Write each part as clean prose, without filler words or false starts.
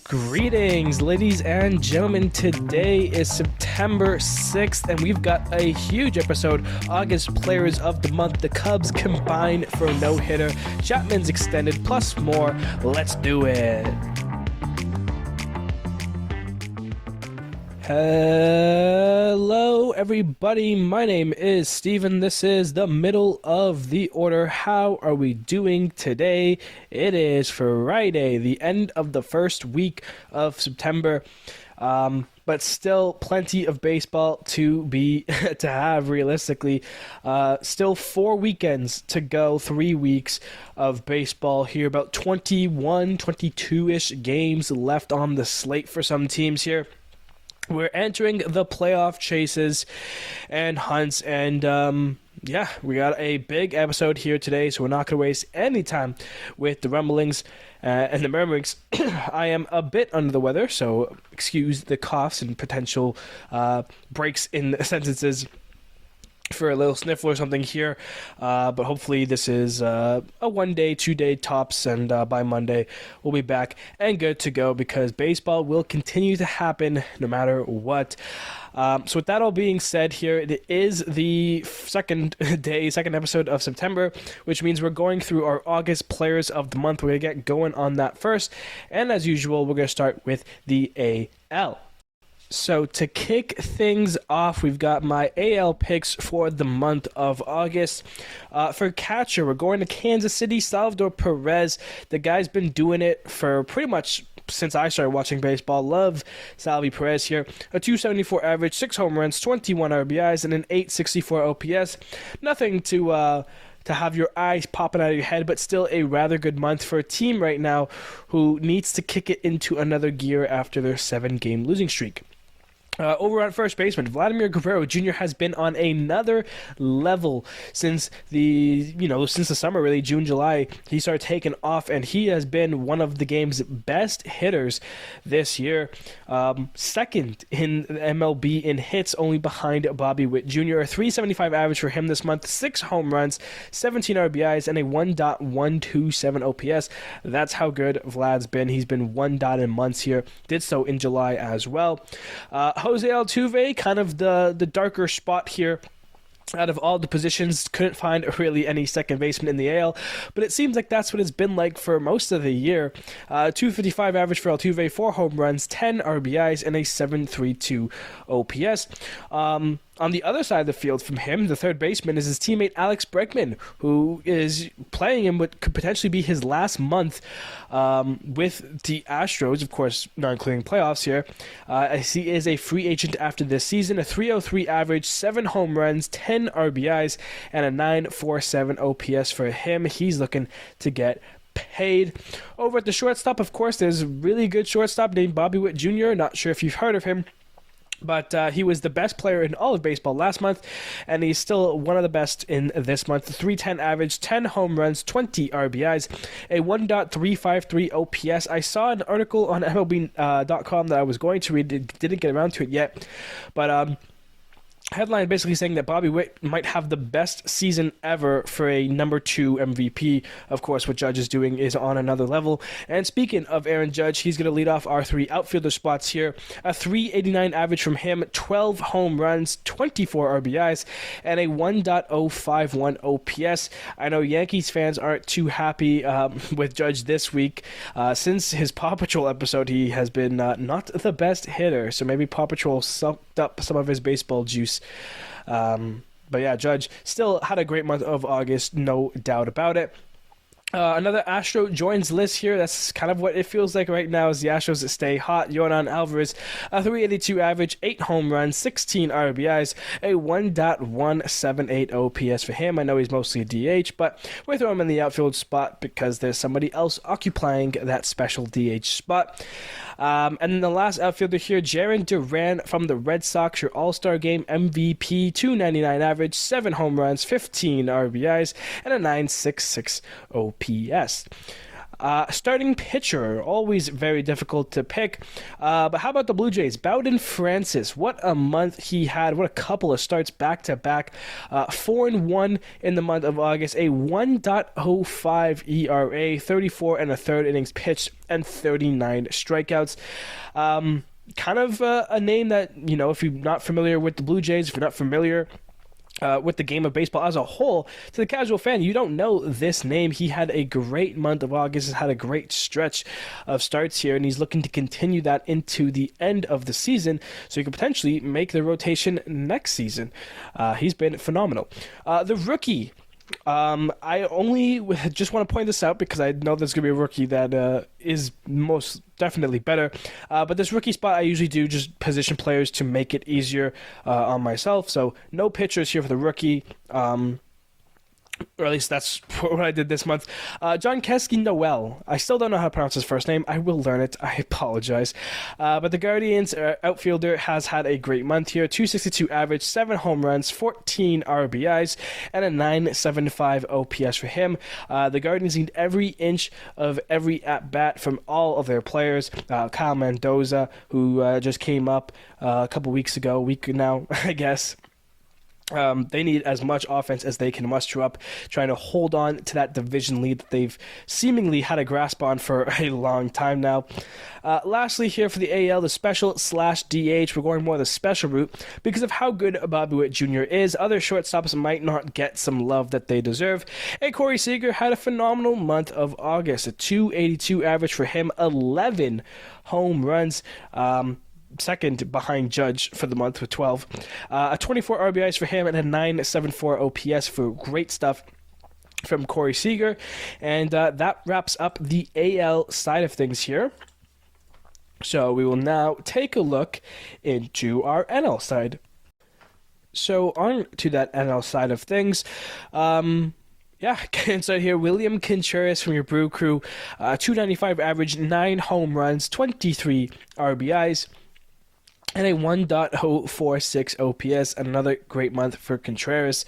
Greetings, ladies and gentlemen. Today is September 6th, and we've got a huge episode. August Players of the Month. The Cubs combine for a no-hitter. Chapman's extended, plus more. Let's do it. Hello, everybody. My name is Steven. This is the middle of the order. How are we doing today? It is Friday, the end of the first week of September. But still plenty of baseball to have realistically. Still 4 weekends to go, 3 weeks of baseball here. About 21, 22-ish games left on the slate for some teams here. We're entering the playoff chases and hunts, and we got a big episode here today, so we're not going to waste any time with the rumblings and the murmurings. I am a bit under the weather, so excuse the coughs and potential breaks in sentences for a little sniffle or something here, but hopefully this is a 1 day, 2 day tops, and by Monday we'll be back and good to go because baseball will continue to happen no matter what. So with that all being said here, it is the second episode of September, which means we're going through our August Players of the Month. We're going to get going on that first, and as usual, we're going to start with the AL. So to kick things off, we've got my AL picks for the month of August. For catcher, we're going to Kansas City, Salvador Perez. The guy's been doing it for pretty much since I started watching baseball. Love Salvi Perez here. A 274 average, 6 home runs, 21 RBIs, and an 864 OPS. Nothing to have your eyes popping out of your head, but still a rather good month for a team right now who needs to kick it into another gear after their 7-game losing streak. Over on first baseman, Vladimir Guerrero Jr. has been on another level since the summer, really, June, July. He started taking off, and he has been one of the game's best hitters this year. Second in MLB in hits, only behind Bobby Witt Jr. A 375 average for him this month, 6 home runs, 17 RBIs, and a 1.127 OPS. That's how good Vlad's been. He's been 1 dot in months here. Did so in July as well. Jose Altuve, kind of the darker spot here. Out of all the positions, couldn't find really any second baseman in the AL, but it seems like that's what it's been like for most of the year. 255 average for Altuve, 4 home runs, 10 RBIs, and a 732 OPS. On the other side of the field from him, the third baseman, is his teammate Alex Bregman, who is playing in what could potentially be his last month with the Astros, of course, not including playoffs here, as he is a free agent after this season. A 303 average, 7 home runs, 10 RBIs, and a 947 OPS for him. He's looking to get paid. Over at the shortstop, of course, there's a really good shortstop named Bobby Witt Jr. Not sure if you've heard of him, but he was the best player in all of baseball last month, and he's still one of the best in this month. 310 average, 10 home runs, 20 RBIs, a 1.353 OPS. I saw an article on MLB.com that I was going to read. Didn't get around to it yet, but headline basically saying that Bobby Witt might have the best season ever for a number 2 MVP. Of course, what Judge is doing is on another level. And speaking of Aaron Judge, he's going to lead off our 3 outfielder spots here. A 389 average from him, 12 home runs, 24 RBIs, and a 1.051 OPS. I know Yankees fans aren't too happy with Judge this week. Since his Paw Patrol episode, he has been not the best hitter, so maybe Paw Patrol sucked up some of his baseball juice. But yeah, Judge still had a great month of August, no doubt about it. Another Astro joins list here. That's kind of what it feels like right now as the Astros that stay hot. Yordan Alvarez, a 382 average, 8 home runs, 16 RBIs, a 1.178 OPS for him. I know he's mostly a DH, but we throw him in the outfield spot because there's somebody else occupying that special DH spot. And then the last outfielder here, Jarren Duran from the Red Sox, your All-Star Game MVP, 299 average, 7 home runs, 15 RBIs, and a 966 OPS. Starting pitcher, always very difficult to pick. But how about the Blue Jays? Bowden Francis, what a month he had. What a couple of starts back to back. 4-1 in the month of August, a 1.05 ERA, 34 and a third innings pitched, and 39 strikeouts. Kind of a name that, if you're not familiar with the Blue Jays, if you're not familiar with the game of baseball as a whole, to the casual fan, you don't know this name. He had a great month of August, has had a great stretch of starts here, and he's looking to continue that into the end of the season, so he could potentially make the rotation next season. He's been phenomenal. The rookie, I only just want to point this out because I know there's going to be a rookie that is most definitely better. But this rookie spot, I usually do just position players to make it easier on myself. So no pitchers here for the rookie. Or at least that's what I did this month. John Kesky Noel. I still don't know how to pronounce his first name. I will learn it. I apologize. But the Guardians outfielder has had a great month here. 262 average, 7 home runs, 14 RBIs, and a 975 OPS for him. The Guardians need every inch of every at-bat from all of their players. Kyle Mendoza, who just came up a couple weeks ago, a week now, I guess. They need as much offense as they can muster up, trying to hold on to that division lead that they've seemingly had a grasp on for a long time now. Lastly, here for the AL, the special/DH, we're going more the special route because of how good Bobby Witt Jr. is. Other shortstops might not get some love that they deserve. And Corey Seager had a phenomenal month of August, a 282 average for him, 11 home runs. Second behind Judge for the month with 12. A 24 RBIs for him and a 974 OPS for great stuff from Corey Seager. And that wraps up the AL side of things here. So we will now take a look into our NL side. So on to that NL side of things. Inside here, William Contreras from your Brew Crew. 295 average, 9 home runs, 23 RBIs. And a 1.046 OPS, another great month for Contreras.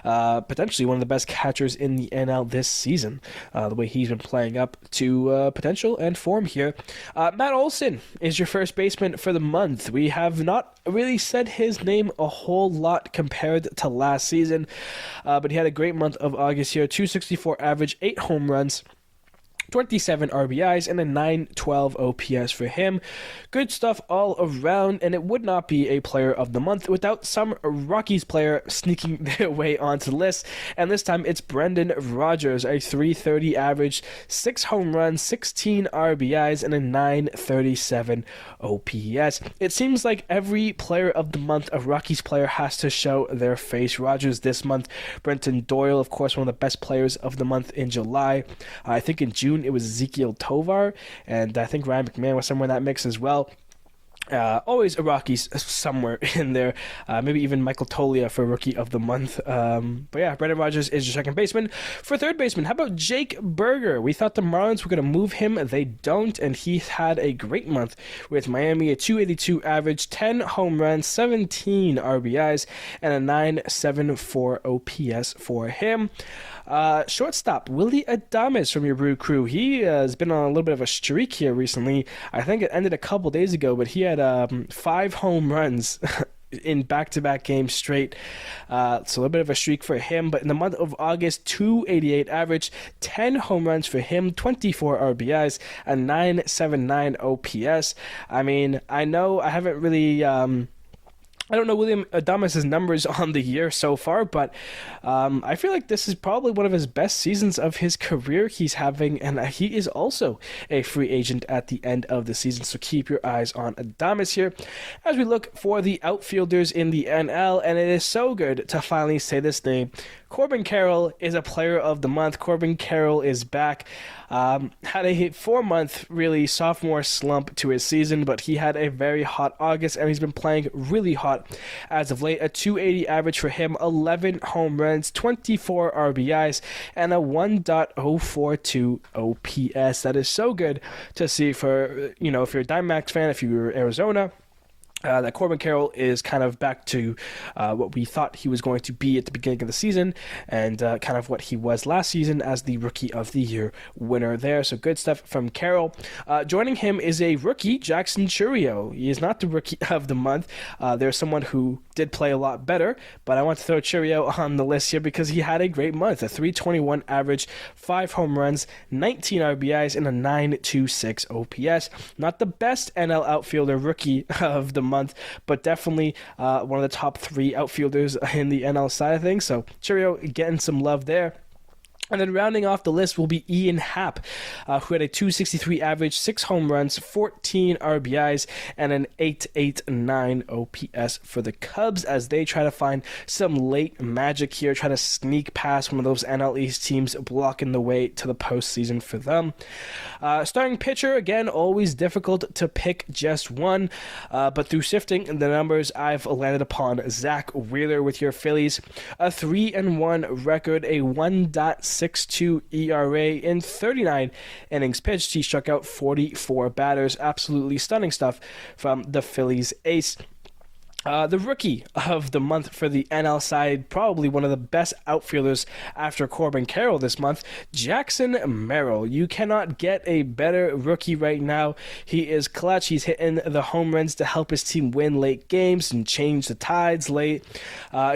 Potentially one of the best catchers in the NL this season. The way he's been playing up to potential and form here. Matt Olson is your first baseman for the month. We have not really said his name a whole lot compared to last season. But he had a great month of August here. 264 average, 8 home runs, 27 RBIs, and a 912 OPS for him. Good stuff all around, and it would not be a player of the month without some Rockies player sneaking their way onto the list, and this time it's Brendan Rodgers, a 330 average, 6 home runs, 16 RBIs, and a 937 OPS. It seems like every player of the month, a Rockies player, has to show their face. Rodgers this month, Brenton Doyle, of course, one of the best players of the month in July. I think in June it was Ezekiel Tovar, and I think Ryan McMahon was somewhere in that mix as well. Always a Rockies somewhere in there. Maybe even Michael Tolia for Rookie of the Month. But yeah, Brendan Rodgers is your second baseman. For third baseman, how about Jake Berger? We thought the Marlins were going to move him. They don't, and he had a great month with Miami. A 282 average, 10 home runs, 17 RBIs, and a 974 OPS for him. Shortstop, Willy Adames from your Brew Crew. He has been on a little bit of a streak here recently. I think it ended a couple days ago, but he had 5 home runs in back-to-back games straight. So a little bit of a streak for him. But in the month of August, 288 average, 10 home runs for him, 24 RBIs, a 979 OPS. I mean, I know I haven't really... I don't know William Adames' numbers on the year so far, but I feel like this is probably one of his best seasons of his career he's having, and he is also a free agent at the end of the season, so keep your eyes on Adames here as we look for the outfielders in the NL, and it is so good to finally say this name. Corbin Carroll is a player of the month. Corbin Carroll is back. Had a 4-month, really, sophomore slump to his season, but he had a very hot August, and he's been playing really hot as of late. A 280 average for him, 11 home runs, 24 RBIs, and a 1.042 OPS. That is so good to see for, if you're a Diamondbacks fan, if you're Arizona, That Corbin Carroll is kind of back to what we thought he was going to be at the beginning of the season, and kind of what he was last season as the Rookie of the Year winner there. So good stuff from Carroll. Joining him is a rookie, Jackson Chourio. He is not the Rookie of the Month. There's someone who did play a lot better, but I want to throw Chourio on the list here because he had a great month. A 321 average, 5 home runs, 19 RBIs, and a 926 OPS. Not the best NL outfielder Rookie of the Month, but definitely one of the top 3 outfielders in the NL side of things. So Chourio getting some love there. And then rounding off the list will be Ian Happ, who had a 263 average, 6 home runs, 14 RBIs, and an 889 OPS for the Cubs as they try to find some late magic here, try to sneak past one of those NL East teams blocking the way to the postseason for them. Starting pitcher, again, always difficult to pick just one, but through sifting the numbers, I've landed upon Zach Wheeler with your Phillies. A 3-1 record, a 1.62 ERA in 39 innings pitched. He struck out 44 batters. Absolutely stunning stuff from the Phillies ace. The Rookie of the Month for the NL side, probably one of the best outfielders after Corbin Carroll this month, Jackson Merrill. You cannot get a better rookie right now. He is clutch. He's hitting the home runs to help his team win late games and change the tides late.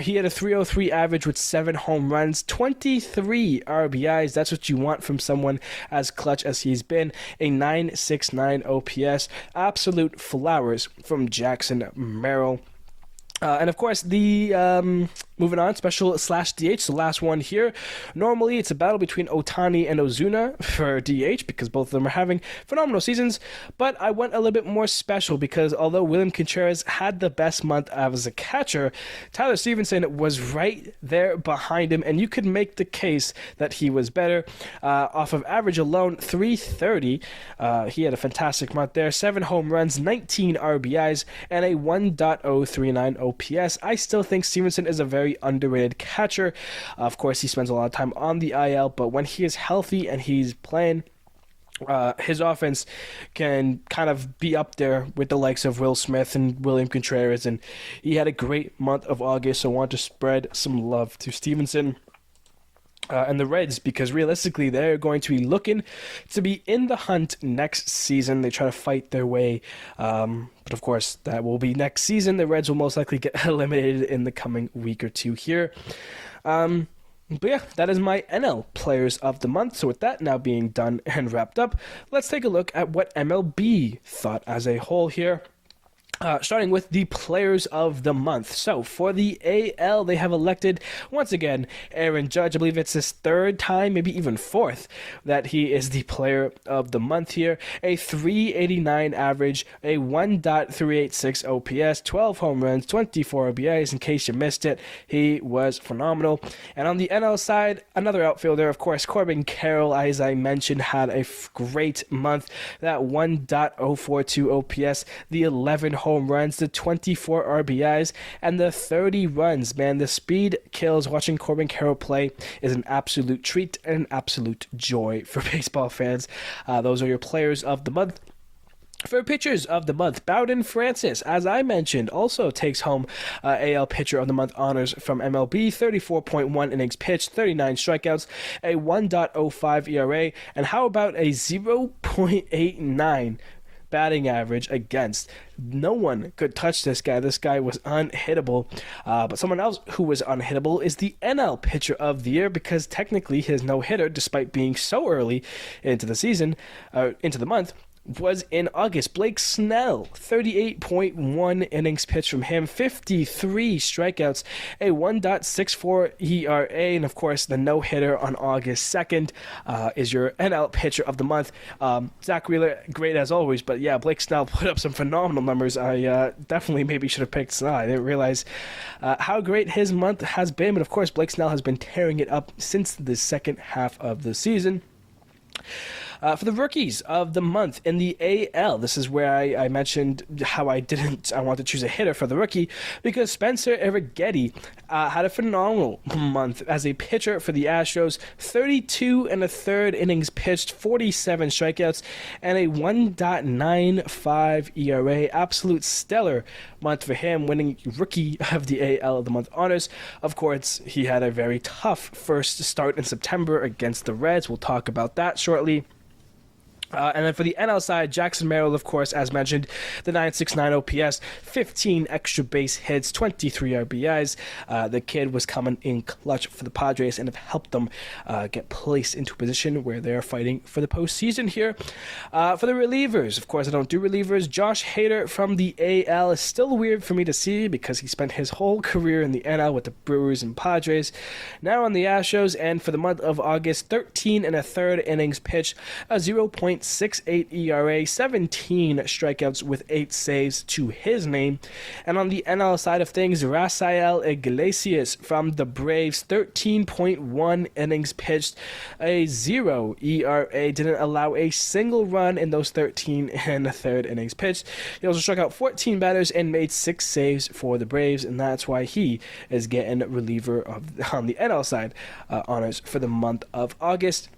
He had a 303 average with 7 home runs, 23 RBIs. That's what you want from someone as clutch as he's been. A 969 OPS. Absolute flowers from Jackson Merrill. And of course, the moving on, special /DH, the last one here. Normally, it's a battle between Ohtani and Ozuna for DH because both of them are having phenomenal seasons. But I went a little bit more special because although William Contreras had the best month as a catcher, Tyler Stevenson was right there behind him, and you could make the case that he was better. Off of average alone, 330. He had a fantastic month there. 7 home runs, 19 RBIs, and a 1.039 OPS. I still think Stevenson is a very underrated catcher. Of course, he spends a lot of time on the IL, but when he is healthy and he's playing, his offense can kind of be up there with the likes of Will Smith and William Contreras, and he had a great month of August, so I want to spread some love to Stevenson. And the Reds, because realistically they're going to be looking to be in the hunt next season. They try to fight their way, but of course that will be next season. The Reds will most likely get eliminated in the coming week or two here. But yeah, that is my NL Players of the Month. So with that now being done and wrapped up, let's take a look at what MLB thought as a whole here. Starting with the Players of the Month. So for the AL, they have elected, once again, Aaron Judge. I believe it's his 3rd time, maybe even 4th, that he is the Player of the Month here. A 389 average, a 1.386 OPS, 12 home runs, 24 RBIs. In case you missed it, he was phenomenal. And on the NL side, another outfielder, of course, Corbin Carroll, as I mentioned, had a great month. That 1.042 OPS, the 11 home runs, the 24 RBIs, and the 30 runs. Man, the speed kills. Watching Corbin Carroll play is an absolute treat and an absolute joy for baseball fans. Those are your Players of the Month. For Pitchers of the Month, Bowden Francis, as I mentioned, also takes home AL Pitcher of the Month honors from MLB. 34.1 innings pitched, 39 strikeouts, a 1.05 ERA, and how about a 0.89 batting average against? No one could touch this guy. This guy was unhittable. But someone else who was unhittable is the NL Pitcher of the Year, because technically his no-hitter, despite being so early into the season, into the month, was in August. Blake Snell, 38.1 innings pitched from him, 53 strikeouts, a 1.64 ERA, and of course the no-hitter on August 2nd is your NL Pitcher of the Month. Zach Wheeler, great as always, but yeah, Blake Snell put up some phenomenal numbers. I definitely maybe should have picked Snell. I didn't realize how great his month has been, but of course Blake Snell has been tearing it up since the second half of the season. For the rookies of the month in the AL, this is where I mentioned how I want to choose a hitter for the rookie, because Spencer Arrighetti had a phenomenal month as a pitcher for the Astros. 32 and a third innings pitched, 47 strikeouts, and a 1.95 ERA. Absolute stellar month for him, winning Rookie of the AL of the Month honors. Of course, he had a very tough first start in September against the Reds. We'll talk about that shortly. And then for the NL side, Jackson Merrill, of course, as mentioned, the 969 OPS, 15 extra base hits, 23 RBIs. The kid was coming in clutch for the Padres and have helped them get placed into a position where they're fighting for the postseason here. For the relievers, of course, I don't do relievers. Josh Hader from the AL is still weird for me to see because he spent his whole career in the NL with the Brewers and Padres. Now on the Astros, and for the month of August, 13 and a third innings pitched, a 0.68 ERA, 17 strikeouts with 8 saves to his name. And on the NL side of things, Rafael Iglesias from the Braves, 13.1 innings pitched, a 0 ERA, didn't allow a single run in those 13 and a third innings pitched. He also struck out 14 batters and made 6 saves for the Braves, and that's why he is getting reliever on the NL side honors for the month of August.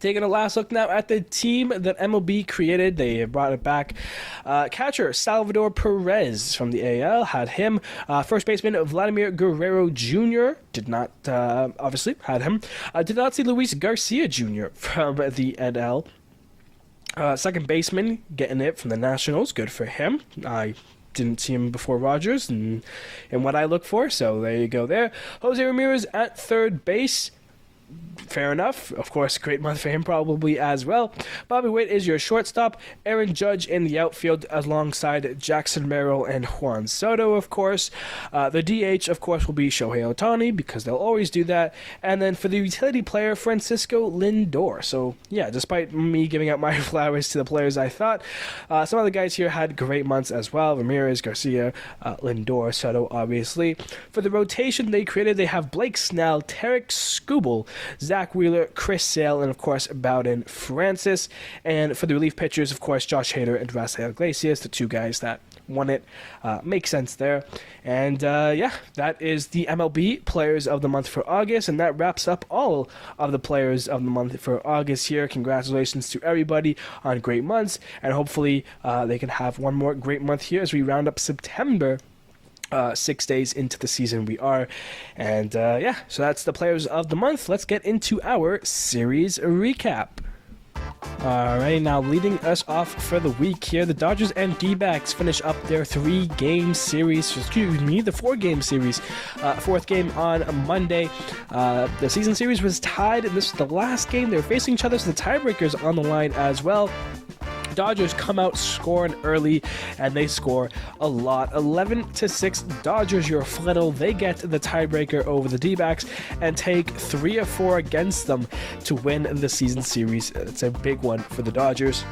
Taking a last look now at the team that MLB created. They brought it back. Catcher Salvador Perez from the AL had him. First baseman Vladimir Guerrero Jr. did not, obviously, had him. Did not see Luis Garcia Jr. from the NL. Second baseman getting it from the Nationals. Good for him. I didn't see him before Rogers and what I look for, so there you go there. Jose Ramirez at third base. Fair enough. Of course, great month for him probably as well. Bobby Witt is your shortstop. Aaron Judge in the outfield alongside Jackson Merrill and Juan Soto, of course. The DH, of course, will be Shohei Ohtani because they'll always do that. And then for the utility player, Francisco Lindor. So, yeah, despite me giving out my flowers to the players I thought, some of the guys here had great months as well. Ramirez, Garcia, Lindor, Soto, obviously. For the rotation they created, they have Blake Snell, Tarek Skubal, Zach Wheeler, Chris Sale, and of course Bowden Francis. And for the relief pitchers, of course, Josh Hader and Rafael Iglesias, the two guys that won it. Makes sense there. And yeah, that is the MLB Players of the Month for August, and that wraps up all of the Players of the Month for August here. Congratulations to everybody on great months, and hopefully they can have one more great month here as we round up September. 6 days into the season we are. And yeah, so that's the Players of the Month. Let's get into our series recap. Alright, now leading us off for the week here, the Dodgers and D-backs finish up their the 4-game series. Fourth game on Monday. The season series was tied, and this was the last game. They were facing each other, so the tiebreakers on the line as well. Dodgers come out scoring early, and they score a lot. 11-6 Dodgers, your flittle. They get the tiebreaker over the D-backs and take 3 of 4 against them to win the season series. It's a big one for the Dodgers.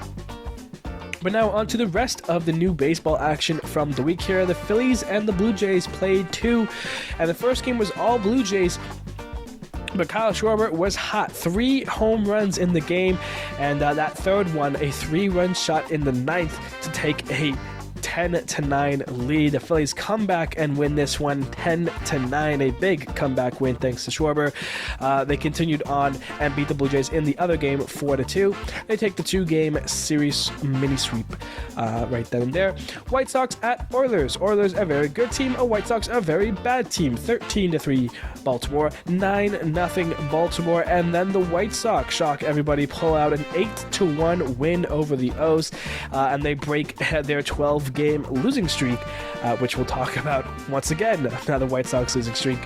But now on to the rest of the new baseball action from the week here. The Phillies and the Blue Jays played 2, and the first game was all Blue Jays. But Kyle Schwarber was hot. 3 home runs in the game, and that third one, a 3-run shot in the 9th to take a 10-9 lead. The Phillies come back and win this one 10-9, a big comeback win thanks to Schwarber. They continued on and beat the Blue Jays in the other game 4-2. They take the 2-game series mini sweep right then and there. White Sox at Oilers. Oilers a very good team, White Sox a very bad team. 13-3 Baltimore, 9-0 Baltimore, and then the White Sox shock everybody, pull out an 8-1 win over the O's, and they break their 12-game losing streak, which we'll talk about once again. Now the White Sox losing streak.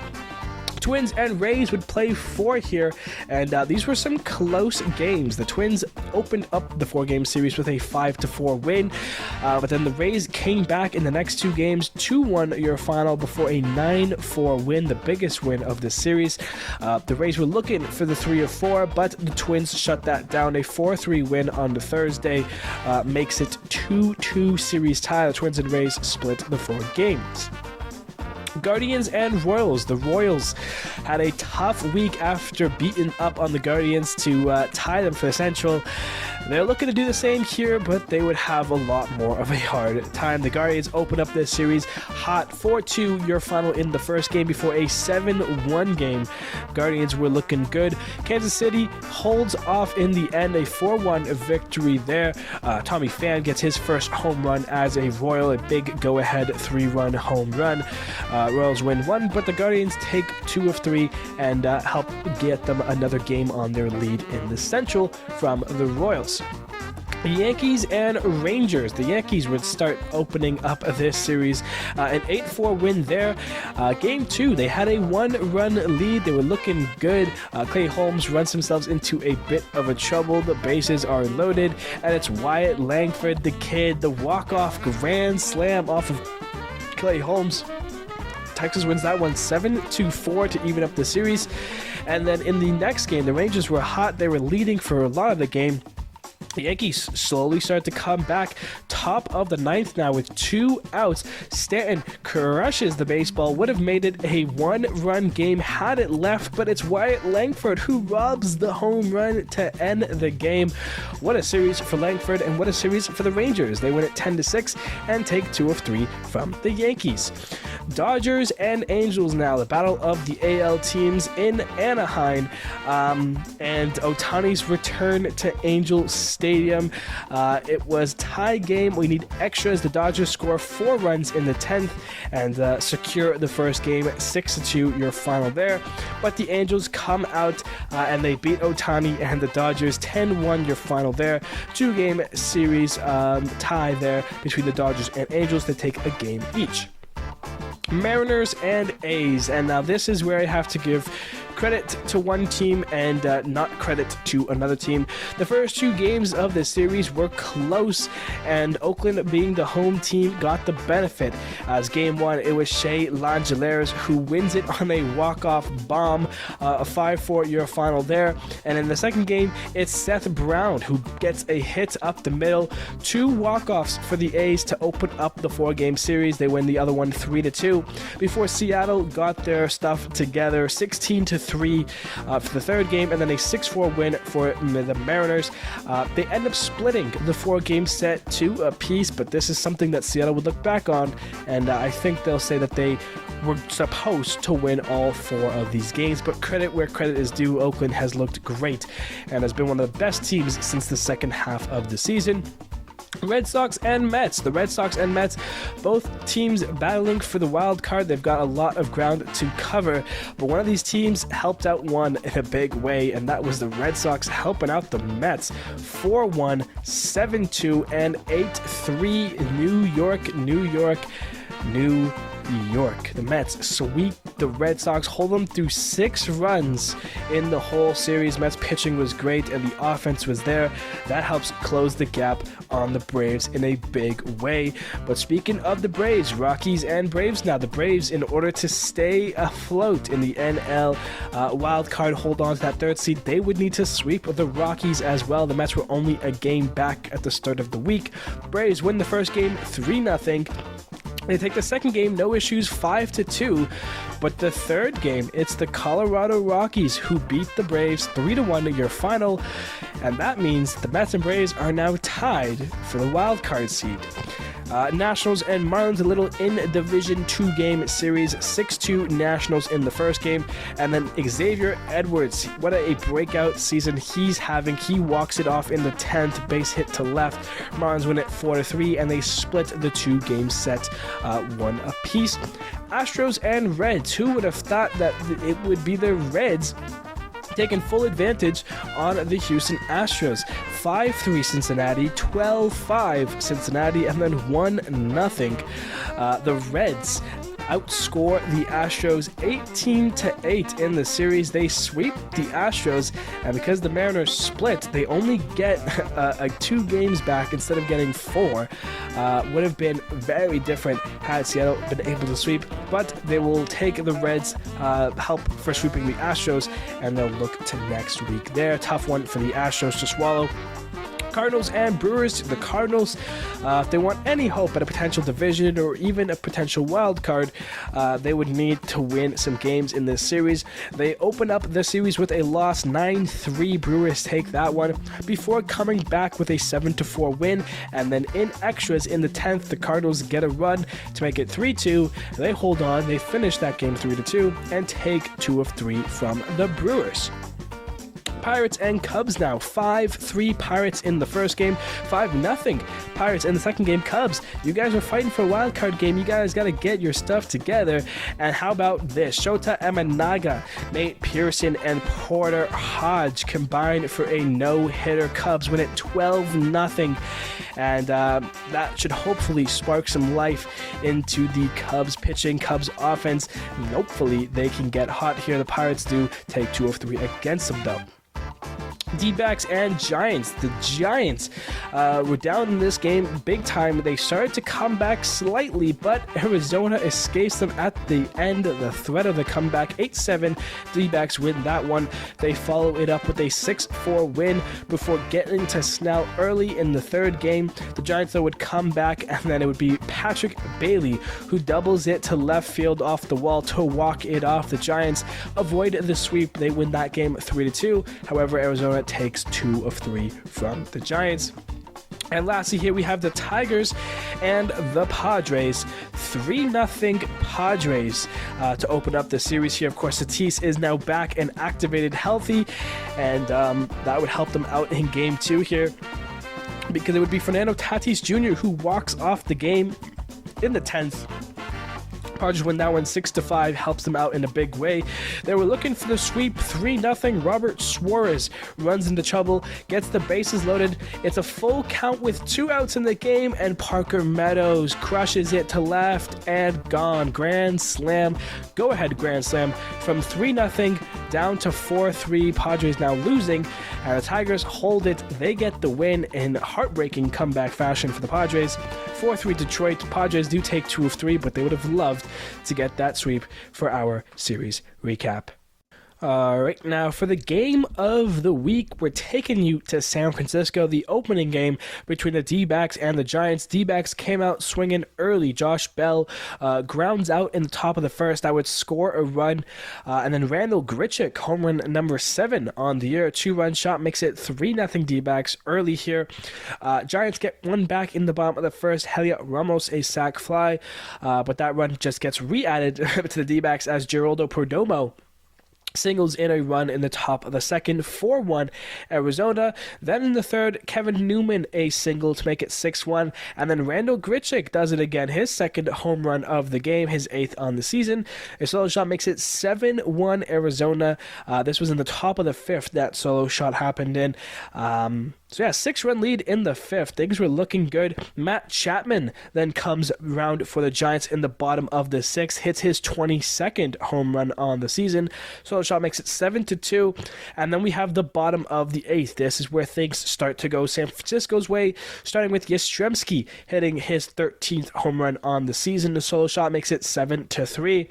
Twins and Rays would play 4 here, and these were some close games. The Twins opened up the 4-game series with a 5-4 win, but then the Rays came back in the next 2 games, 2-1 your final before a 9-4 win, the biggest win of the series. The Rays were looking for the 3 of 4, but the Twins shut that down. A 4-3 win on the Thursday makes it 2-2 series tie. The Twins and Rays split the 4 games. Guardians and Royals. The Royals had a tough week after beating up on the Guardians to tie them for the Central. They're looking to do the same here, but they would have a lot more of a hard time. The Guardians open up this series hot 4-2, your final in the first game before a 7-1 game. Guardians were looking good. Kansas City holds off in the end, a 4-1 victory there. Tommy Pham gets his first home run as a Royal, a big go-ahead 3-run home run. Royals win 1, but the Guardians take 2 of 3 and help get them another game on their lead in the Central from the Royals. The Yankees and Rangers. The Yankees would start opening up this series. An 8-4 win there. Game 2, they had a 1-run lead. They were looking good. Clay Holmes runs themselves into a bit of a trouble. The bases are loaded, and it's Wyatt Langford, the kid, the walk-off grand slam off of Clay Holmes. Texas wins that one 7-4 to even up the series. And then in the next game, the Rangers were hot. They were leading for a lot of the game. The Yankees slowly start to come back. Top of the 9th now with 2 outs. Stanton crushes the baseball. Would have made it a 1-run game had it left, but it's Wyatt Langford who robs the home run to end the game. What a series for Langford, and what a series for the Rangers. They win it 10-6 and take 2 of 3 from the Yankees. Dodgers and Angels now. The battle of the AL teams in Anaheim. And Ohtani's return to Angel Stadium. It was tie game. We need extras. The Dodgers score 4 runs in the 10th and secure the first game 6-2, your final there. But the Angels come out and they beat Ohtani and the Dodgers 10-1, your final there. 2-game series tie there between the Dodgers and Angels. They take a game each. Mariners and A's, and now this is where I have to give credit to one team and not credit to another team. The first 2 games of the series were close, and Oakland, being the home team, got the benefit. As game 1, it was Shea Langeliers who wins it on a walk-off bomb, a 5-4 your final there. And in the second game, it's Seth Brown who gets a hit up the middle. 2 walk-offs for the A's to open up the 4-game series. They win the other one 3-2 before Seattle got their stuff together 16-3 for the third game, and then a 6-4 win for the Mariners. They end up splitting the 4-game set 2 apiece, but this is something that Seattle would look back on, and I think they'll say that they were supposed to win all 4 of these games. But credit where credit is due. Oakland has looked great and has been one of the best teams since the second half of the season. Red Sox and Mets. The Red Sox and Mets, both teams battling for the wild card. They've got a lot of ground to cover, but one of these teams helped out one in a big way, and that was the Red Sox helping out the Mets 4-1, 7-2, and 8-3. New York. The Mets sweep the Red Sox, hold them through 6 runs in the whole series. Mets pitching was great and the offense was there. That helps close the gap on the Braves in a big way. But speaking of the Braves, Rockies and Braves now. The Braves, in order to stay afloat in the NL wild card, hold on to that 3rd seed, they would need to sweep the Rockies as well. The Mets were only a game back at the start of the week. Braves win the first game 3-0. They take the second game, no issues, 5-2. But the third game, it's the Colorado Rockies who beat the Braves 3-1 in your final. And that means the Mets and Braves are now tied for the wild card seed. Nationals and Marlins, a little in-division 2-game series, 6-2 Nationals in the first game, and then Xavier Edwards, what a breakout season he's having. He walks it off in the 10th, base hit to left. Marlins win it 4-3, and they split the 2-game set 1 apiece. Astros and Reds, who would have thought that it would be the Reds taking full advantage on the Houston Astros. 5-3 Cincinnati, 12-5 Cincinnati, and then 1-0. The Reds outscore the Astros 18-8 in the series. They sweep the Astros, and because the Mariners split, they only get 2 games back instead of getting 4. Would have been very different had Seattle been able to sweep, but they will take the Reds' help for sweeping the Astros, and they'll look to next week there. Tough one for the Astros to swallow. Cardinals and Brewers. The Cardinals, if they want any hope at a potential division or even a potential wild card, they would need to win some games in this series. They open up the series with a loss, 9-3. Brewers take that one before coming back with a 7-4 win, and then in extras in the 10th, the Cardinals get a run to make it 3-2. They hold on, they finish that game 3-2, and take 2 of 3 from the Brewers. Pirates and Cubs now. 5-3 Pirates in the first game, 5-0 Pirates in the second game. Cubs, you guys are fighting for a wild card game. You guys got to get your stuff together. And how about this? Shota Imanaga, Nate Pearson, and Porter Hodge combined for a no-hitter. Cubs win it 12-0. And that should hopefully spark some life into the Cubs pitching, Cubs offense. And hopefully they can get hot here. The Pirates do take 2 of 3 against them, though. D-backs and Giants. The Giants were down in this game big time. They started to come back slightly, but Arizona escapes them at the end. The threat of the comeback, 8-7. D-backs win that one. They follow it up with a 6-4 win before getting to Snell early in the third game. The Giants, though, would come back, and then it would be Patrick Bailey who doubles it to left field off the wall to walk it off. The Giants avoid the sweep. They win that game 3-2. However, Arizona takes 2 of 3 from the Giants. And lastly, here we have the Tigers and the Padres. 3-0 Padres to open up the series here. Of course, Tatis is now back and activated healthy, and that would help them out in game 2 here, because it would be Fernando Tatis Jr. who walks off the game in the 10th. Padres win that one 6-5, helps them out in a big way. They were looking for the sweep, 3-0. Robert Suarez runs into trouble, gets the bases loaded. It's a full count with 2 outs in the game, and Parker Meadows crushes it to left and gone. Grand slam, go-ahead grand slam from 3-0 down to 4-3. Padres now losing, and the Tigers hold it. They get the win in heartbreaking comeback fashion for the Padres. 4-3 Detroit. Padres do take 2 of 3, but they would have loved to get that sweep for our series recap. Alright, now for the game of the week, we're taking you to San Francisco, the opening game between the D-backs and the Giants. D-backs came out swinging early. Josh Bell grounds out in the top of the first. That would score a run, and then Randall Grichuk, home run number 7 on the year. 2-run shot makes it 3-0 D-backs early here. Giants get one back in the bottom of the first. Heliot Ramos, a sac fly, but that run just gets re-added to the D-backs as Geraldo Perdomo singles in a run in the top of the second, 4-1 Arizona. Then in the third, Kevin Newman a single to make it 6-1, and then Randall Grichuk does it again, his second home run of the game, his 8th on the season. A solo shot makes it 7-1 Arizona. This was in the top of the 5th that solo shot happened in. So yeah, 6-run lead in the 5th. Things were looking good. Matt Chapman then comes round for the Giants in the bottom of the 6th, hits his 22nd home run on the season. Solo shot makes it 7-2, and then we have the bottom of the 8th. This is where things start to go San Francisco's way, starting with Yastrzemski hitting his 13th home run on the season. The solo shot makes it 7-3.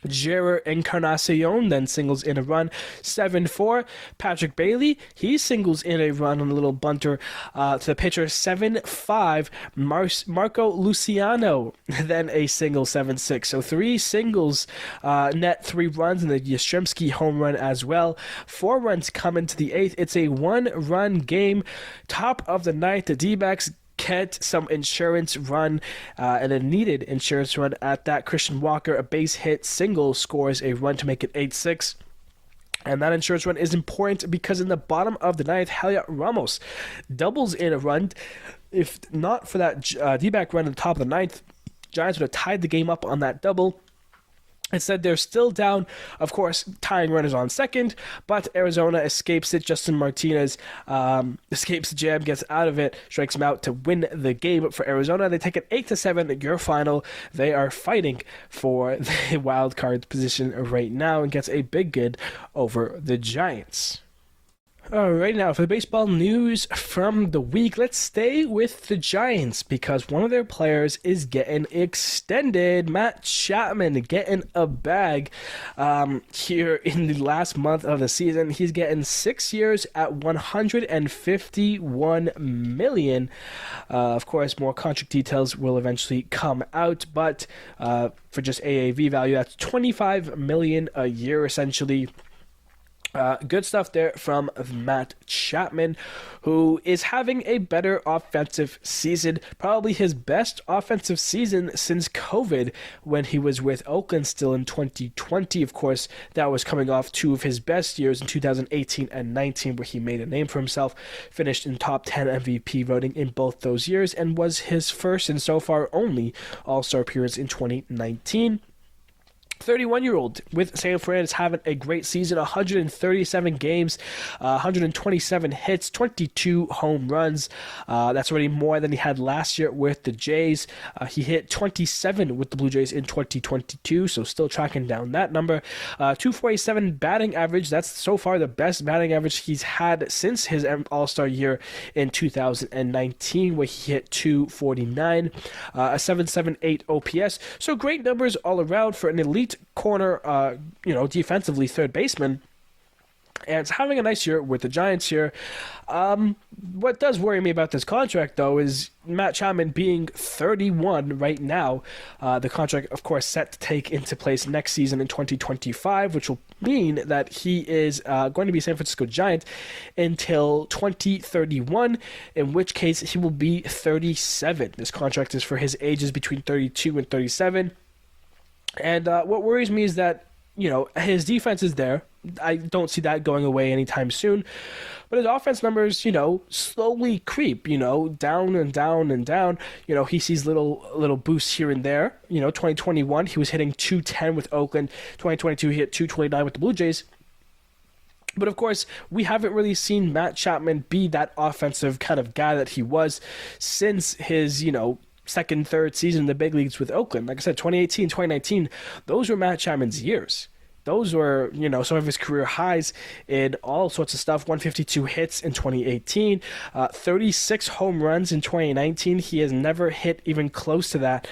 Jerar Encarnacion then singles in a run, 7-4. Patrick Bailey, he singles in a run on a little bunter to the pitcher, 7-5. Marco Luciano then a single, 7-6. So 3 singles, net 3 runs, and the Yastrzemski home run as well. 4 runs come into the 8th. It's a 1-run game. Top of the 9th, the D-backs get some insurance run, and a needed insurance run at that. Christian Walker, a base hit single, scores a run to make it 8-6. And that insurance run is important because in the bottom of the 9th, Heliot Ramos doubles in a run. If not for that D-back run at the top of the 9th, Giants would have tied the game up on that double. Instead, they're still down. Of course, tying runners on second, but Arizona escapes it. Justin Martinez escapes the jam, gets out of it, strikes him out to win the game for Arizona. They take it 8-7, your final. They are fighting for the wild card position right now and gets a big good over the Giants. Alright, now for the baseball news from the week, let's stay with the Giants because one of their players is getting extended. Matt Chapman getting a bag here in the last month of the season. He's getting 6 years at $151 million. Of course, more contract details will eventually come out, but for just AAV value, that's $25 million a year essentially. Good stuff there from Matt Chapman, who is having a better offensive season, probably his best offensive season since COVID when he was with Oakland still in 2020. Of course, that was coming off two of his best years in 2018 and 19 where he made a name for himself, finished in top 10 MVP voting in both those years, and was his first and so far only All-Star appearance in 2019. 31-year-old with San Fran is having a great season, 137 games, 127 hits, 22 home runs. That's already more than he had last year with the Jays. He hit 27 with the Blue Jays in 2022, so still tracking down that number. 247 batting average, that's so far the best batting average he's had since his All-Star year in 2019, where he hit 249. A 778 OPS, so great numbers all around for an elite corner, defensively third baseman, and it's having a nice year with the Giants here. What does worry me about this contract, though, is Matt Chapman being 31 right now. The contract, of course, set to take into place next season in 2025, which will mean that he is going to be a San Francisco Giant until 2031, in which case he will be 37. This contract is for his ages between 32 and 37. And what worries me is that, his defense is there. I don't see that going away anytime soon. But his offense numbers, slowly creep, down and down and down. He sees little boosts here and there. 2021, he was hitting 210 with Oakland. 2022, he hit 229 with the Blue Jays. But of course, we haven't really seen Matt Chapman be that offensive kind of guy that he was since his, second, third season in the big leagues with Oakland. Like I said, 2018, 2019, those were Matt Chapman's years. Those were, some of his career highs in all sorts of stuff. 152 hits in 2018, 36 home runs in 2019. He has never hit even close to that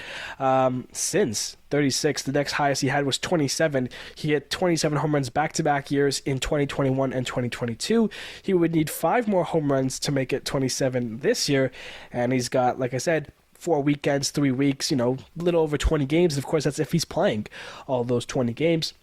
since 36. The next highest he had was 27. He hit 27 home runs back-to-back years in 2021 and 2022. He would need 5 more home runs to make it 27 this year. And he's got, like I said, 4 weekends, 3 weeks, little over 20 games. Of course, that's if he's playing all those 20 games.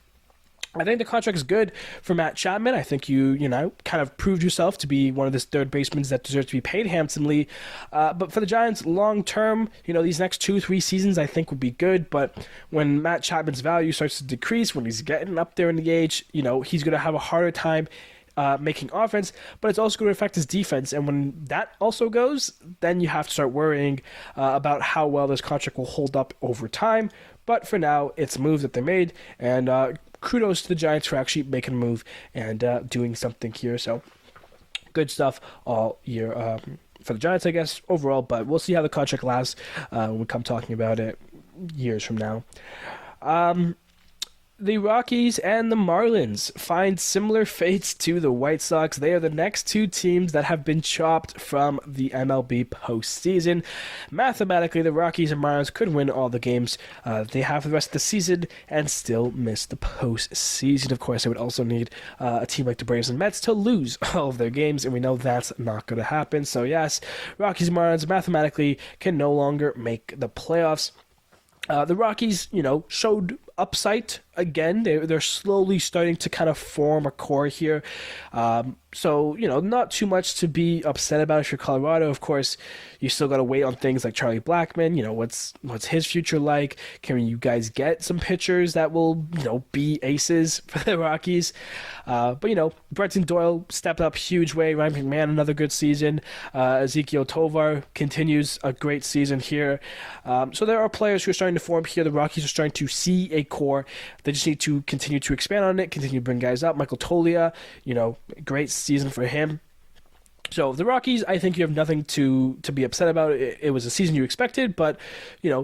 I think the contract is good for Matt Chapman. I think you kind of proved yourself to be one of the third basemen that deserves to be paid handsomely. But for the Giants, long term, these next 2-3 seasons, I think would be good. But when Matt Chapman's value starts to decrease, when he's getting up there in the age, he's going to have a harder time making offense, but it's also going to affect his defense. And when that also goes, then you have to start worrying about how well this contract will hold up over time. But for now, it's a move that they made, and kudos to the Giants for actually making a move and doing something here. So good stuff all year for the Giants, I guess, overall. But we'll see how the contract lasts when we come talking about it years from now. The Rockies and the Marlins find similar fates to the White Sox. They are the next two teams that have been chopped from the MLB postseason. Mathematically, the Rockies and Marlins could win all the games they have for the rest of the season and still miss the postseason. Of course, they would also need a team like the Braves and Mets to lose all of their games, and we know that's not going to happen. So yes, Rockies and Marlins mathematically can no longer make the playoffs. The Rockies, showed upside again. They're slowly starting to kind of form a core here. So, not too much to be upset about if you're Colorado. Of course, you still got to wait on things like Charlie Blackmon. What's his future like? Can you guys get some pitchers that will, be aces for the Rockies? But, Brenton Doyle stepped up huge way. Ryan McMahon, another good season. Ezekiel Tovar continues a great season here. So there are players who are starting to form here. The Rockies are starting to see a core. They just need to continue to expand on it, continue to bring guys up. Michael Tolia, great season for him. So the Rockies, I think you have nothing to be upset about. It was a season you expected, but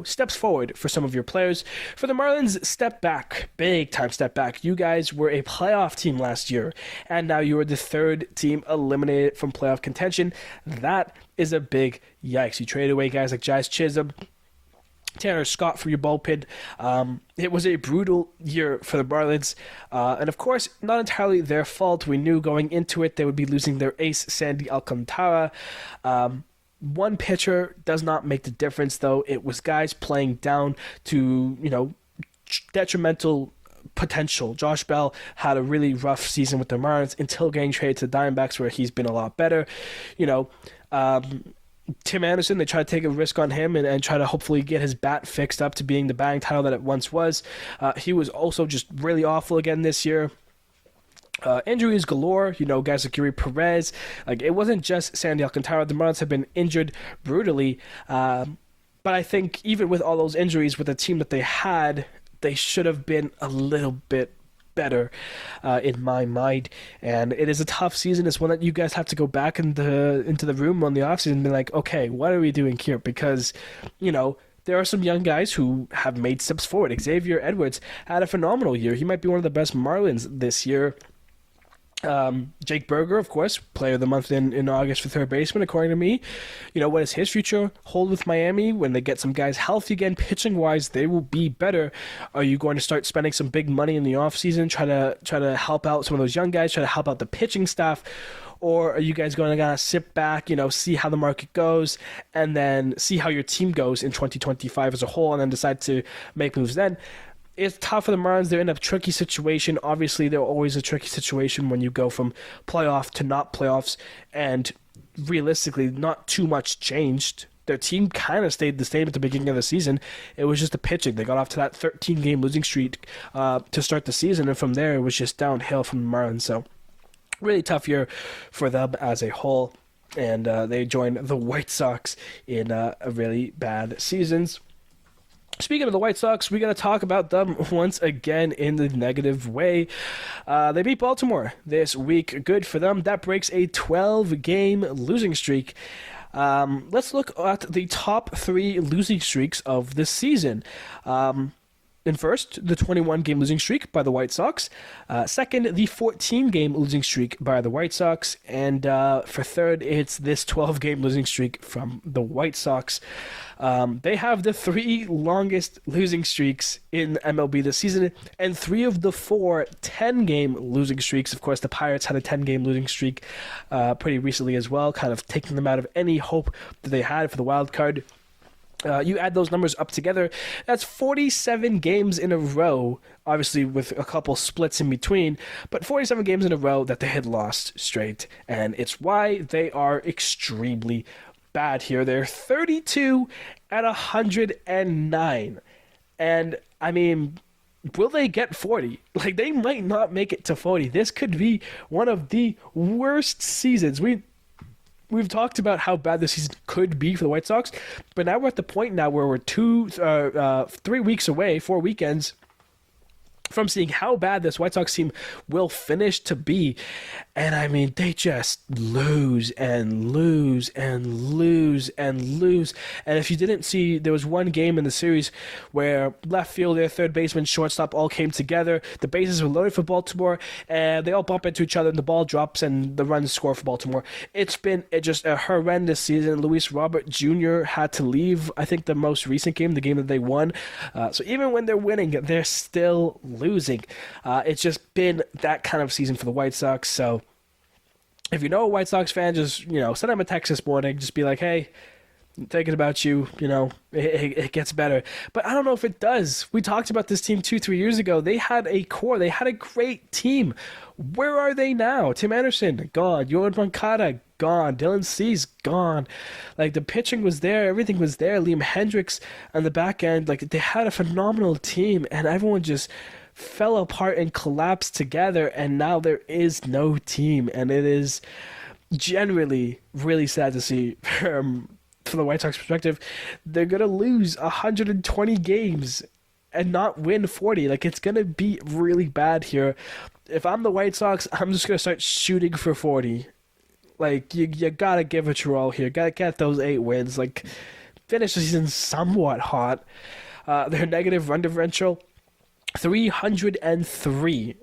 steps forward for some of your players. For the Marlins, step back, big time step back. You guys were a playoff team last year, and now you are the third team eliminated from playoff contention. That is a big yikes. You traded away guys like Jazz Chisholm, Tanner Scott for your bullpen. It was a brutal year for the Marlins. And of course, not entirely their fault. We knew going into it they would be losing their ace, Sandy Alcantara. One pitcher does not make the difference, though. It was guys playing down to, detrimental potential. Josh Bell had a really rough season with the Marlins until getting traded to the Diamondbacks, where he's been a lot better. Tim Anderson, they try to take a risk on him and try to hopefully get his bat fixed up to being the batting title that it once was. He was also just really awful again this year. Injuries galore, guys like Yuri Perez. Like, it wasn't just Sandy Alcantara. The Marlins have been injured brutally. But I think even with all those injuries, with the team that they had, they should have been a little bit better in my mind. And it is a tough season. It's one that you guys have to go back into the room on the offseason and be like, okay, what are we doing here? Because, there are some young guys who have made steps forward. Xavier Edwards had a phenomenal year. He might be one of the best Marlins this year. Jake Berger, of course, player of the month in August for third baseman, according to me. What does his future hold with Miami? When they get some guys healthy again, pitching-wise, they will be better. Are you going to start spending some big money in the offseason, try to help out some of those young guys, try to help out the pitching staff? Or are you guys going to sit back, see how the market goes, and then see how your team goes in 2025 as a whole, and then decide to make moves then? It's tough for the Marlins. They're in a tricky situation. Obviously, they're always a tricky situation when you go from playoff to not playoffs, and realistically, not too much changed. Their team kind of stayed the same at the beginning of the season. It was just the pitching. They got off to that 13-game losing streak to start the season, and from there, it was just downhill from the Marlins. So, really tough year for them as a whole, and they joined the White Sox in a really bad seasons. Speaking of the White Sox, we got to talk about them once again in the negative way. They beat Baltimore this week. Good for them. That breaks a 12-game losing streak. Let's look at the top 3 losing streaks of the season. In first, the 21-game losing streak by the White Sox. Second, the 14-game losing streak by the White Sox. And for third, it's this 12-game losing streak from the White Sox. They have the 3 longest losing streaks in MLB this season, and 3 of the 4 10-game losing streaks. Of course, the Pirates had a 10-game losing streak pretty recently as well, kind of taking them out of any hope that they had for the wild card. You add those numbers up together, that's 47 games in a row, obviously with a couple splits in between, but 47 games in a row that they had lost straight, and it's why they are extremely bad here. They're 32 at 109, and I mean, will they get 40? Like, they might not make it to 40. This could be one of the worst seasons. We've talked about how bad this season could be for the White Sox, but now we're at the point now where we're 3 weeks away, 4 weekends from seeing how bad this White Sox team will finish to be. And I mean, they just lose and lose and lose and lose. And if you didn't see, there was one game in the series where left fielder, third baseman, shortstop all came together. The bases were loaded for Baltimore, and they all bump into each other, and the ball drops, and the runs score for Baltimore. It's been just a horrendous season. Luis Robert Jr. had to leave, I think, the most recent game, the game that they won. So even when they're winning, they're still losing. It's just been that kind of season for the White Sox. So if you know a White Sox fan, just send them a text this morning. Just be like, hey, I'm thinking about you. It gets better. But I don't know if it does. We talked about this team 2-3 years ago. They had a core. They had a great team. Where are they now? Tim Anderson, gone. Yohan Moncada, gone. Dylan Cease, gone. Like, the pitching was there. Everything was there. Liam Hendricks on the back end. Like, they had a phenomenal team, and everyone just fell apart and collapsed together, and now there is no team, and it is generally really sad to see from the White Sox perspective. They're going to lose 120 games and not win 40. Like, it's going to be really bad here. If I'm the White Sox, I'm just going to start shooting for 40. Like, you gotta give it your all here. Gotta get those 8 wins. Like, finish the season somewhat hot. Their negative run differential, 303.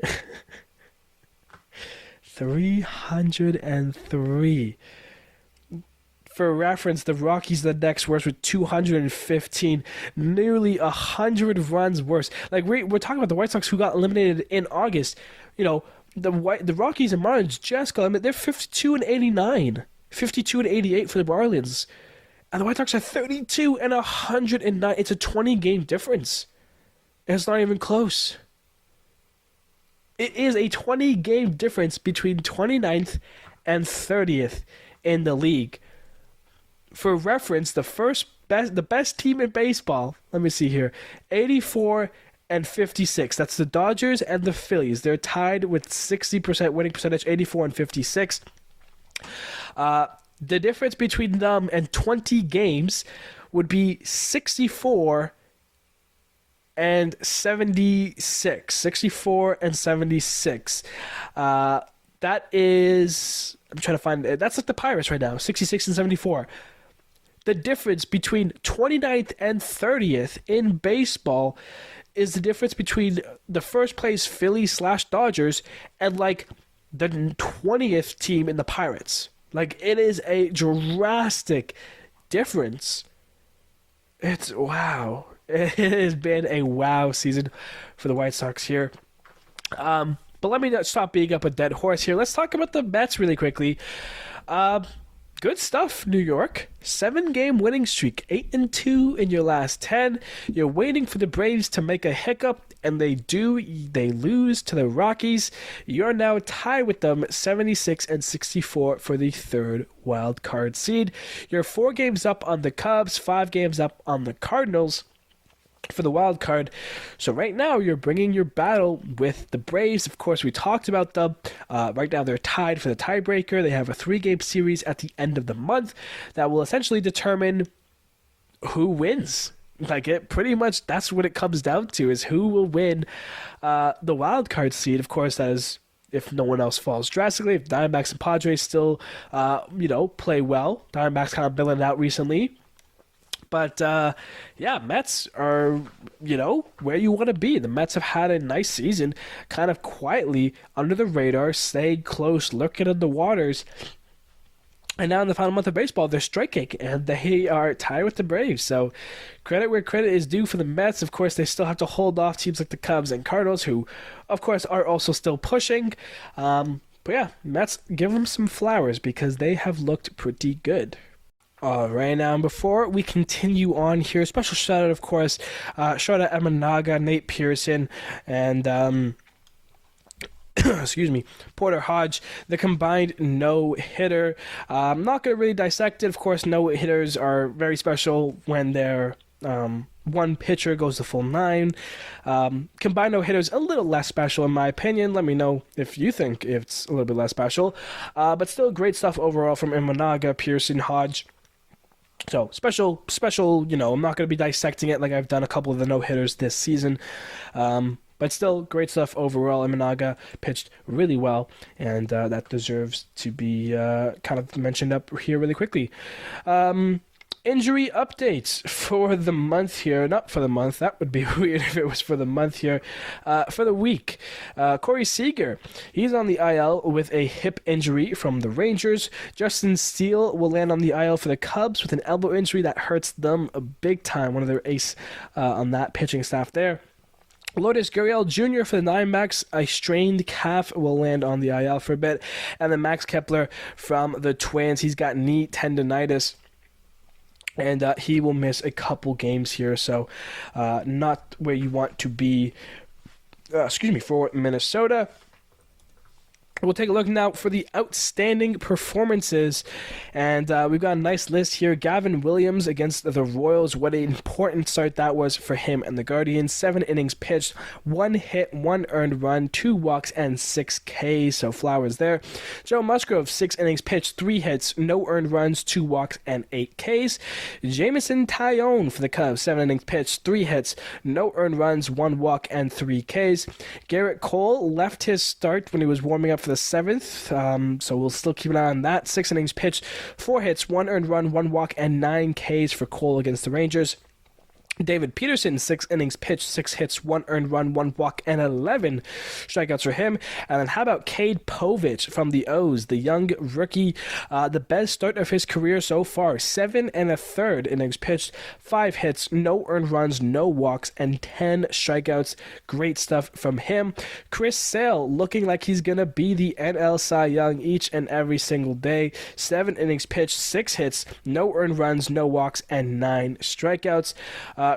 303. For reference, the Rockies are the next worst with 215, nearly 100 runs worse. Like, we're talking about the White Sox who got eliminated in August. The Rockies and Marlins just got eliminated. They're 52 and 89, 52 and 88 for the Marlins, and the White Sox are 32 and 109. It's a 20-game difference. It's not even close. It is a 20-game difference between 29th and 30th in the league. For reference, the best team in baseball, let me see here, 84 and 56. That's the Dodgers and the Phillies. They're tied with 60% winning percentage, 84 and 56. The difference between them and 20 games would be 64 and 76. 64 and 76. That is, I'm trying to find, that's like the Pirates right now, 66 and 74. The difference between 29th and 30th in baseball is the difference between the first place Phillies/Dodgers and like the 20th team in the Pirates. Like, it is a drastic difference. It's wow. It has been a wow season for the White Sox here. But let me not stop being up a dead horse here. Let's talk about the Mets really quickly. Good stuff, New York. 7-game winning streak, 8-2 in your last 10. You're waiting for the Braves to make a hiccup, and they do. They lose to the Rockies. You're now tied with them, 76 and 64 for the 3rd wild card seed. You're 4 games up on the Cubs, 5 games up on the Cardinals for the wild card. So right now you're bringing your battle with the Braves. Of course, we talked about them. Right now they're tied for the tiebreaker. They have a 3-game series at the end of the month that will essentially determine who wins. Like, it pretty much, that's what it comes down to, is who will win the wild card seed. Of course, that is if no one else falls drastically. If Diamondbacks and Padres still play well. Diamondbacks kind of billing out recently. But, Mets are, where you want to be. The Mets have had a nice season, kind of quietly, under the radar, staying close, looking at the waters. And now in the final month of baseball, they're striking, and they are tied with the Braves. So, credit where credit is due for the Mets. Of course, they still have to hold off teams like the Cubs and Cardinals, who, of course, are also still pushing. Mets, give them some flowers, because they have looked pretty good. All right, now before we continue on here, special shout out, of course, shout out Emanaga, Nate Pearson, and excuse me, Porter Hodge, the combined no-hitter. I'm not going to really dissect it. Of course, no-hitters are very special when they're one pitcher goes the full 9. Combined no-hitters a little less special in my opinion. Let me know if you think it's a little bit less special. But still great stuff overall from Emanaga, Pearson, Hodge. So, special, I'm not going to be dissecting it like I've done a couple of the no-hitters this season. But still, great stuff overall. Emanaga pitched really well, and that deserves to be kind of mentioned up here really quickly. Injury updates for the month here. Not for the month. That would be weird if it was for the month here. For the week, Corey Seager. He's on the IL with a hip injury from the Rangers. Justin Steele will land on the IL for the Cubs with an elbow injury that hurts them a big time. One of their ace on that pitching staff there. Lourdes Gurriel Jr. for the Diamondbacks, a strained calf, will land on the IL for a bit. And then Max Kepler from the Twins. He's got knee tendonitis. And he will miss a couple games here, so not where you want to be, for Minnesota. We'll take a look now for the outstanding performances, and we've got a nice list here. Gavin Williams against the Royals. What an important start that was for him and the Guardians. 7 innings pitched, 1 hit, 1 earned run, 2 walks, and 6 Ks, so flowers there. Joe Musgrove, 6 innings pitched, 3 hits, no earned runs, 2 walks, and 8 Ks. Jamison Tyone for the Cubs, 7 innings pitched, 3 hits, no earned runs, 1 walk, and 3 Ks. Garrett Cole left his start when he was warming up for the the 7th, so we'll still keep an eye on that. 6 innings pitched, 4 hits, 1 earned run, 1 walk, and 9 Ks for Cole against the Rangers. David Peterson, 6 innings pitched, 6 hits, 1 earned run, 1 walk, and 11 strikeouts for him. And then how about Cade Povich from the O's, the young rookie, the best start of his career so far. 7 1/3 innings pitched, 5 hits, no earned runs, no walks, and 10 strikeouts. Great stuff from him. Chris Sale looking like he's going to be the NL Cy Young each and every single day. 7 innings pitched, 6 hits, no earned runs, no walks, and 9 strikeouts.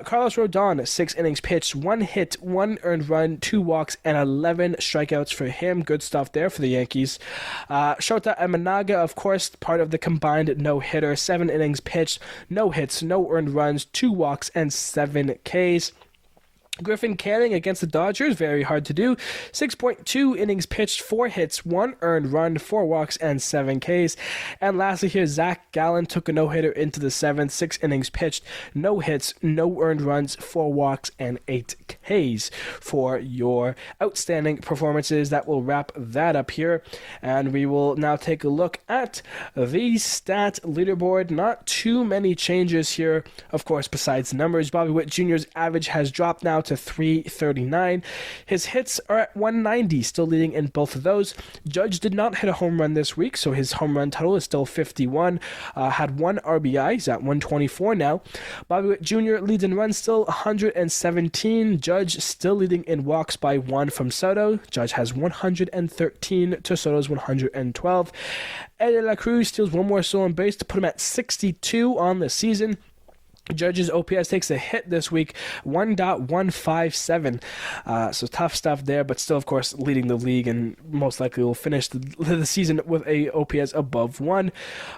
Carlos Rodon, 6 innings pitched, 1 hit, 1 earned run, 2 walks, and 11 strikeouts for him. Good stuff there for the Yankees. Shota Imanaga, of course, part of the combined no-hitter. 7 innings pitched, no hits, no earned runs, 2 walks, and 7 Ks. Griffin Canning against the Dodgers, very hard to do. 6.2 innings pitched, 4 hits, 1 earned run, 4 walks, and 7 Ks. And lastly here, Zach Gallen took a no-hitter into the 7th, 6 innings pitched, no hits, no earned runs, 4 walks, and 8 Ks for your outstanding performances. That will wrap that up here. And we will now take a look at the stat leaderboard. Not too many changes here, of course, besides numbers. Bobby Witt Jr.'s average has dropped now to 339. His hits are at 190, still leading in both of those. Judge did not hit a home run this week, so his home run total is still 51. Had 1 RBI, he's at 124 now. Bobby Witt Jr. leads in runs, still 117. Judge still leading in walks by 1 from Soto. Judge has 113 to Soto's 112. Eddie De La Cruz steals 1 more stolen base to put him at 62 on the season. Judge's OPS takes a hit this week, 1.157. So tough stuff there, but still, of course, leading the league and most likely will finish the season with a OPS above 1.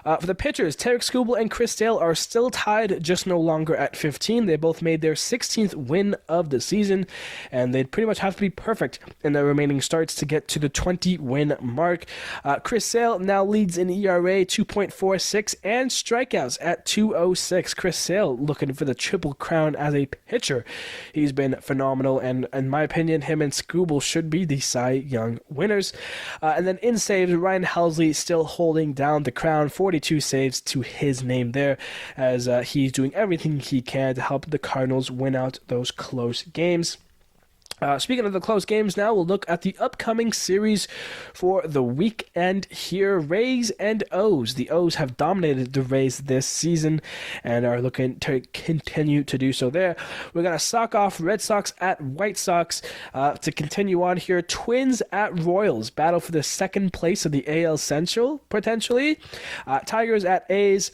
For the pitchers, Tarek Skubal and Chris Sale are still tied, just no longer at 15. They both made their 16th win of the season, and they'd pretty much have to be perfect in their remaining starts to get to the 20-win mark. Chris Sale now leads in ERA 2.46 and strikeouts at 206. Chris Sale looking for the triple crown as a pitcher. He's been phenomenal, and in my opinion, him and Skubal should be the Cy Young winners. And then in saves, Ryan Helsley still holding down the crown, 42 saves to his name there, as he's doing everything he can to help the Cardinals win out those close games. Speaking of the close games now, we'll look at the upcoming series for the weekend here. Rays and O's. The O's have dominated the Rays this season and are looking to continue to do so there. We're going to sock off Red Sox at White Sox to continue on here. Twins at Royals. Battle for the second place of the AL Central, potentially. Tigers at A's.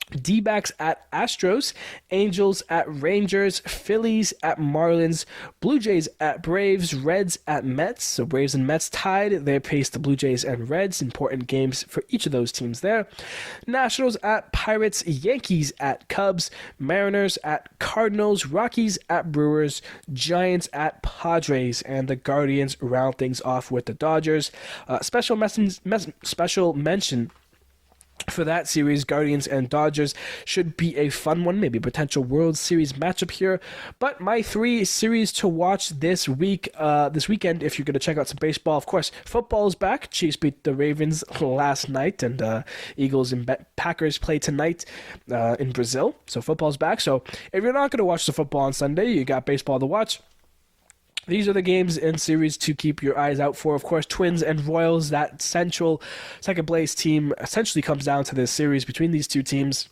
D-backs at Astros, Angels at Rangers, Phillies at Marlins, Blue Jays at Braves, Reds at Mets. So Braves and Mets tied. They face the Blue Jays and Reds. Important games for each of those teams there. Nationals at Pirates, Yankees at Cubs, Mariners at Cardinals, Rockies at Brewers, Giants at Padres, and the Guardians round things off with the Dodgers. Special mention for that series, Guardians and Dodgers, should be a fun one, maybe a potential World Series matchup here. But my 3 series to watch this weekend, if you're going to check out some baseball, of course, football's back. Chiefs beat the Ravens last night, and Eagles and Packers play tonight in Brazil. So football's back. So if you're not going to watch the football on Sunday, you got baseball to watch. These are the games and series to keep your eyes out for. Of course, Twins and Royals, that central second-place team, essentially comes down to this series between these two teams.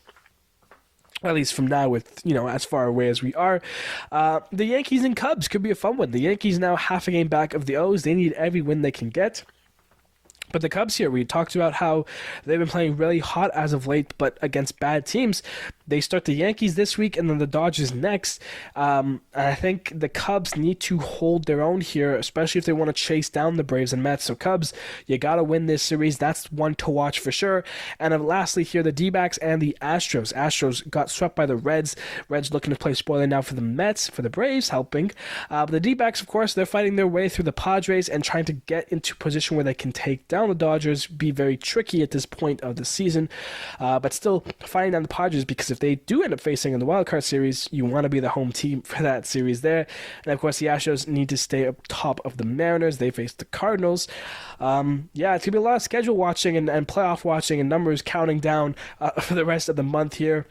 At least from now, with, as far away as we are. The Yankees and Cubs could be a fun one. The Yankees now half a game back of the O's. They need every win they can get. But the Cubs here, we talked about how they've been playing really hot as of late, but against bad teams. They start the Yankees this week and then the Dodgers next. And I think the Cubs need to hold their own here, especially if they want to chase down the Braves and Mets. So Cubs, you got to win this series. That's one to watch for sure. And lastly here, the D-backs and the Astros. Astros got swept by the Reds. Reds looking to play spoiler now for the Mets, for the Braves helping. But the D-backs, of course, they're fighting their way through the Padres and trying to get into a position where they can take down the Dodgers. Be very tricky at this point of the season. But still fighting down the Padres, because if they do end up facing in the wild card series, you want to be the home team for that series there. And of course, the Astros need to stay up top of the Mariners. They face the Cardinals. Yeah, it's gonna be a lot of schedule watching and playoff watching and numbers counting down for the rest of the month here.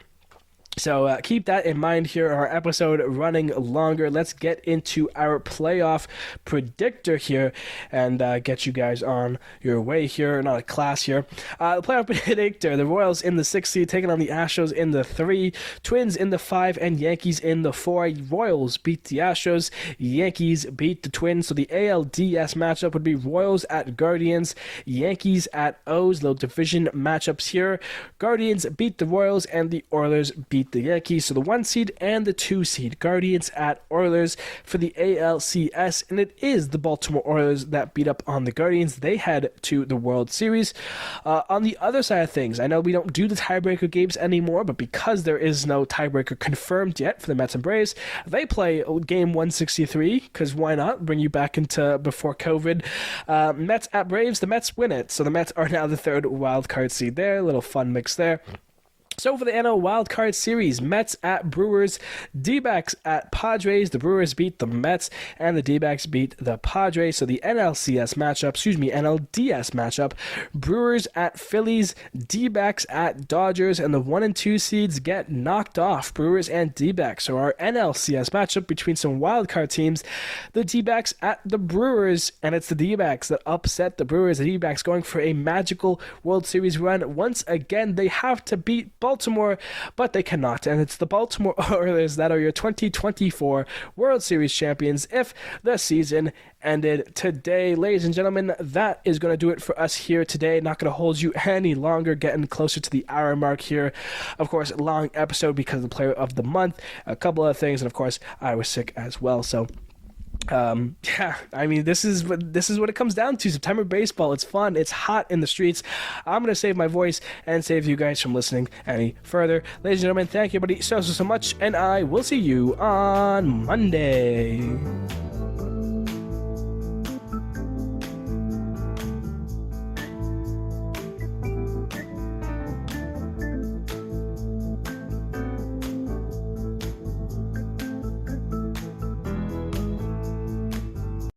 So keep that in mind here. Our episode running longer. Let's get into our playoff predictor here and get you guys on your way here. Not a class here. The playoff predictor: the Royals in the 6th seed taking on the Astros in the 3, Twins in the 5, and Yankees in the 4. Royals beat the Astros. Yankees beat the Twins. So the ALDS matchup would be Royals at Guardians, Yankees at O's. Little division matchups here. Guardians beat the Royals, and the Oilers beat the Yankees. So the 1 seed and the 2 seed, Guardians at Oilers for the ALCS, and it is the Baltimore Orioles that beat up on the Guardians. They head to the World Series. On the other side of things, I know we don't do the tiebreaker games anymore, but because there is no tiebreaker confirmed yet for the Mets and Braves, they play game 163, because why not? Bring you back into before COVID. Mets at Braves, the Mets win it, so the Mets are now the 3rd wild card seed there. A little fun mix there. So for the NL Wildcard Series, Mets at Brewers, D-backs at Padres. The Brewers beat the Mets, and the D-backs beat the Padres. So the NLDS matchup, Brewers at Phillies, D-backs at Dodgers, and the 1 and 2 seeds get knocked off, Brewers and D-backs. So our NLCS matchup between some wildcard teams, the D-backs at the Brewers, and it's the D-backs that upset the Brewers. The D-backs going for a magical World Series run. Once again, they have to beat Baltimore, but they cannot, and it's the Baltimore Orioles that are your 2024 World Series champions if the season ended today. Ladies and gentlemen, that is going to do it for us here today. Not going to hold you any longer, getting closer to the hour mark here. Of course, long episode because of the player of the month, a couple of things, and of course, I was sick as well, so yeah, I mean, this is what it comes down to. September baseball. It's fun. It's hot in the streets. I'm going to save my voice and save you guys from listening any further. Ladies and gentlemen, thank you, everybody, so much, and I will see you on Monday.